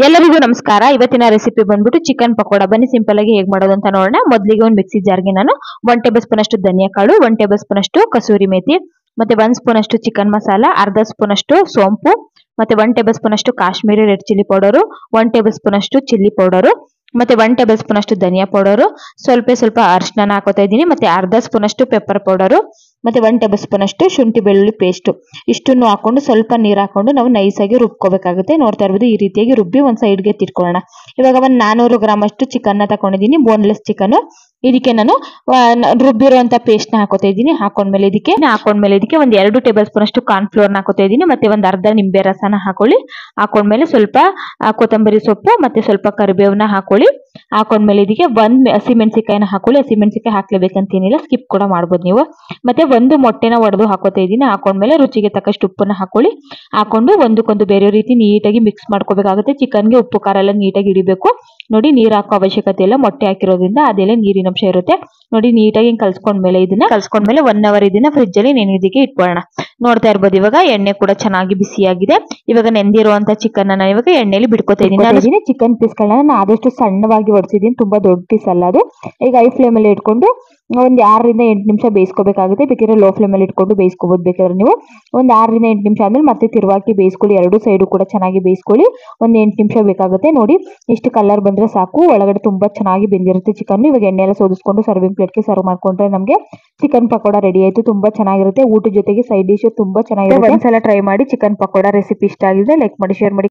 ಎಲ್ಲರಿಗೂ ನಮಸ್ಕಾರ. ಇವತ್ತಿನ ರೆಸಿಪಿ ಬಂದ್ಬಿಟ್ಟು ಚಿಕನ್ ಪಕೋಡ. ಬನ್ನಿ ಸಿಂಪಲ್ ಆಗಿ ಹೇಗೆ ಮಾಡೋದು ಅಂತ ನೋಡೋಣ. ಮೊದಲಿಗೆ ಒಂದು ಮಿಕ್ಸಿ ಜಾರ್ಗೆ ನಾನು 1 ಟೇಬಲ್ ಸ್ಪೂನ್ ಅಷ್ಟು ಧನಿಯಾ ಕಾಳು, 1 ಟೇಬಲ್ ಸ್ಪೂನ್ ಅಷ್ಟು ಕಸೂರಿ ಮೇಥಿ, ಮತ್ತೆ 1 ಸ್ಪೂನ್ ಅಷ್ಟು ಚಿಕನ್ ಮಸಾಲ, ಅರ್ಧ ಸ್ಪೂನ್ ಅಷ್ಟು ಸೋಂಪು, ಮತ್ತೆ 1 ಟೇಬಲ್ ಸ್ಪೂನ್ ಅಷ್ಟು Kashmiri red chilli powder, 1 table spoon ಅಷ್ಟು ಚಿಲ್ಲಿ ಪೌಡರು, ಮತ್ತೆ 1 ಟೇಬಲ್ ಸ್ಪೂನ್ ಅಷ್ಟು ಧನಿಯಾ ಪೌಡರು, ಸ್ವಲ್ಪ ಅರಿಶಿನ ಹಾಕೋತಾ ಇದ್ದೀನಿ, ಮತ್ತೆ ಅರ್ಧ ಸ್ಪೂನ್ ಅಷ್ಟು ಪೆಪ್ಪರ್ ಪೌಡರು, ಮತ್ತೆ 1 ಟೇಬಲ್ ಸ್ಪೂನ್ ಅಷ್ಟು ಶುಂಠಿ ಬೆಳ್ಳುಳ್ಳಿ ಪೇಸ್ಟ್. ಇಷ್ಟನ್ನು ಹಾಕೊಂಡು ಸ್ವಲ್ಪ ನೀರು ಹಾಕೊಂಡು ನಾವು ನೈಸ್ ಆಗಿ ರುಬ್ಕೋಬೇಕಾಗುತ್ತೆ. ನೋಡ್ತಾ ಇರ್ಬೋದು, ಈ ರೀತಿಯಾಗಿ ರುಬ್ಬಿ ಒಂದ್ ಸೈಡ್ಗೆ ತಿರ್ಕೊಳ್ಳೋಣ. ಇವಾಗ ಒಂದು 400 ಗ್ರಾಮ್ ಅಷ್ಟು ಚಿಕನ್ ತಗೊಂಡಿದ್ದೀನಿ, ಬೋನ್ಲೆಸ್ ಚಿಕನ್. ಇದಕ್ಕೆ ನಾನು ರುಬ್ಬಿರುವಂತ ಪೇಸ್ಟ್ ನ ಹಾಕೋತಾ ಇದ್ದೀನಿ. ಹಾಕೊಂಡ್ಮೇಲೆ ಇದಕ್ಕೆ ಒಂದು 2 ಟೇಬಲ್ ಸ್ಪೂನ್ ಅಷ್ಟು ಕಾರ್ನ್ ಫ್ಲೋರ್ ನ ಹಾಕೋತಾ ಇದ್ದೀನಿ, ಮತ್ತೆ ಒಂದು ಅರ್ಧ ನಿಂಬೆ ರಸನ ಹಾಕೊಳ್ಳಿ. ಹಾಕೊಂಡ್ಮೇಲೆ ಸ್ವಲ್ಪ ಕೊತ್ತಂಬರಿ ಸೊಪ್ಪು ಮತ್ತೆ ಸ್ವಲ್ಪ ಕರಿಬೇವನ್ನ ಹಾಕೊಳ್ಳಿ. ಹಾಕೊಂಡ್ಮೇಲೆ ಇದಕ್ಕೆ 1 ಹಸಿಮೆಣಸಿಕಾಯಿನ ಹಾಕೊಳ್ಳಿ. ಹಸಿಮೆಣಸಿಕಾಯಿ ಹಾಕ್ಲೇಬೇಕಂತೇನಿಲ್ಲ, ಸ್ಕಿಪ್ ಕೂಡ ಮಾಡ್ಬೋದು ನೀವು. ಮತ್ತೆ 1 ಮೊಟ್ಟೆನ ಒಡೆದು ಹಾಕೋತಾ ಇದ್ದೀನಿ. ಹಾಕೊಂಡ್ಮೇಲೆ ರುಚಿಗೆ ತಕ್ಕಷ್ಟು ಉಪ್ಪನ್ನ ಹಾಕೊಳ್ಳಿ. ಹಾಕೊಂಡು ಒಂದಕ್ಕೊಂದು ಬೇರೆ ರೀತಿ ನೀಟಾಗಿ ಮಿಕ್ಸ್ ಮಾಡ್ಕೋಬೇಕಾಗುತ್ತೆ. ಚಿಕನ್ಗೆ ಉಪ್ಪು ಖಾರ ಎಲ್ಲ ನೀಟಾಗಿ ಹಿಡಿಬೇಕು. ನೋಡಿ, ನೀರು ಹಾಕೋ ಅವಶ್ಯಕತೆ ಇಲ್ಲ, ಮೊಟ್ಟೆ ಹಾಕಿರೋದ್ರಿಂದ ಅದೆಲ್ಲ ನೀರಿನ ಅಂಶ ಇರುತ್ತೆ. ನೋಡಿ, ನೀಟಾಗಿ ಕಲ್ಸ್ಕೊಂಡ್ಮೇಲೆ 1 ಅವರ್ ಇದನ್ನ ಫ್ರಿಜ್ ಅಲ್ಲಿ ನೆನೆಯೋದಕ್ಕೆ ಇಟ್ಕೊಳ್ಳೋಣ. ನೋಡ್ತಾ ಇರ್ಬೋದು, ಇವಾಗ ಎಣ್ಣೆ ಕೂಡ ಚೆನ್ನಾಗಿ ಬಿಸಿಯಾಗಿದೆ. ಇವಾಗ ನೆಂದಿರುವಂತ ಚಿಕನ್ ಅನ್ನ ಇವಾಗ ಎಣ್ಣೆಯಲ್ಲಿ ಬಿಡ್ಕೋತಾ ಇದ್ದೀನಿ. ಚಿಕನ್ ಪೀಸ್ಗಳನ್ನ ನಾನು ಆದಷ್ಟು ಸಣ್ಣವಾಗಿ ಹೊಡ್ಸಿದ್ದೀನಿ, ತುಂಬಾ ದೊಡ್ಡ ಪೀಸ್ ಅಲ್ಲ ಅದು. ಈಗ ಹೈ ಫ್ಲೇಮ್ ಅಲ್ಲಿ ಇಟ್ಕೊಂಡು ಒಂದು 6 ರಿಂದ 8 ನಿಮಿಷ ಬೇಯಿಸ್ಕೋಬೇಕಾಗುತ್ತೆ. ಬೇಕಾದ್ರೆ ಲೋ ಫ್ಲೇಮ್ ಅಲ್ಲಿ ಇಟ್ಕೊಂಡು ಬೇಯಿಸ್ಕೋಬಹುದು. ಬೇಕಾದ್ರೆ ನೀವು ಒಂದು 6 ರಿಂದ 8 ನಿಮಿಷ ಆದ್ಮೇಲೆ ಮತ್ತೆ ತಿರುವಾಗಿ ಬೇಯಿಸ್ಕೊಳ್ಳಿ. ಎರಡು ಸೈಡು ಕೂಡ ಚೆನ್ನಾಗಿ ಬೇಯಿಸ್ಕೊಳ್ಳಿ. ಒಂದು 8 ನಿಮಿಷ ಬೇಕಾಗುತ್ತೆ. ನೋಡಿ, ಇಷ್ಟು ಕಲರ್ ಬಂದ್ರೆ ಸಾಕು. ಒಳಗಡೆ ತುಂಬಾ ಚೆನ್ನಾಗಿ ಬೆಂದಿರುತ್ತೆ ಚಿಕನ್. ಇವಾಗ ಎಣ್ಣೆ ಎಲ್ಲ ಸೋದಿಸ್ಕೊಂಡು ಸರ್ವಿಂಗ್ ಪ್ಲೇಟ್ಗೆ ಸರ್ವ್ ಮಾಡ್ಕೊಂಡ್ರೆ ನಮಗೆ ಚಿಕನ್ ಪಕೋಡ ರೆಡಿ ಆಯ್ತು. ತುಂಬಾ ಚೆನ್ನಾಗಿರುತ್ತೆ. ಊಟದ ಜೊತೆಗೆ ಸೈಡ್ ಡಿಶ್ ತುಂಬಾ ಚೆನ್ನಾಗಿರುತ್ತೆ. ಒಂದ್ಸಲ ಟ್ರೈ ಮಾಡಿ. ಚಿಕನ್ ಪಕೋಡ ರೆಸಿಪಿ ಇಷ್ಟ ಆಗಿದೆ ಲೈಕ್ ಮಾಡಿ, ಶೇರ್ ಮಾಡಿ.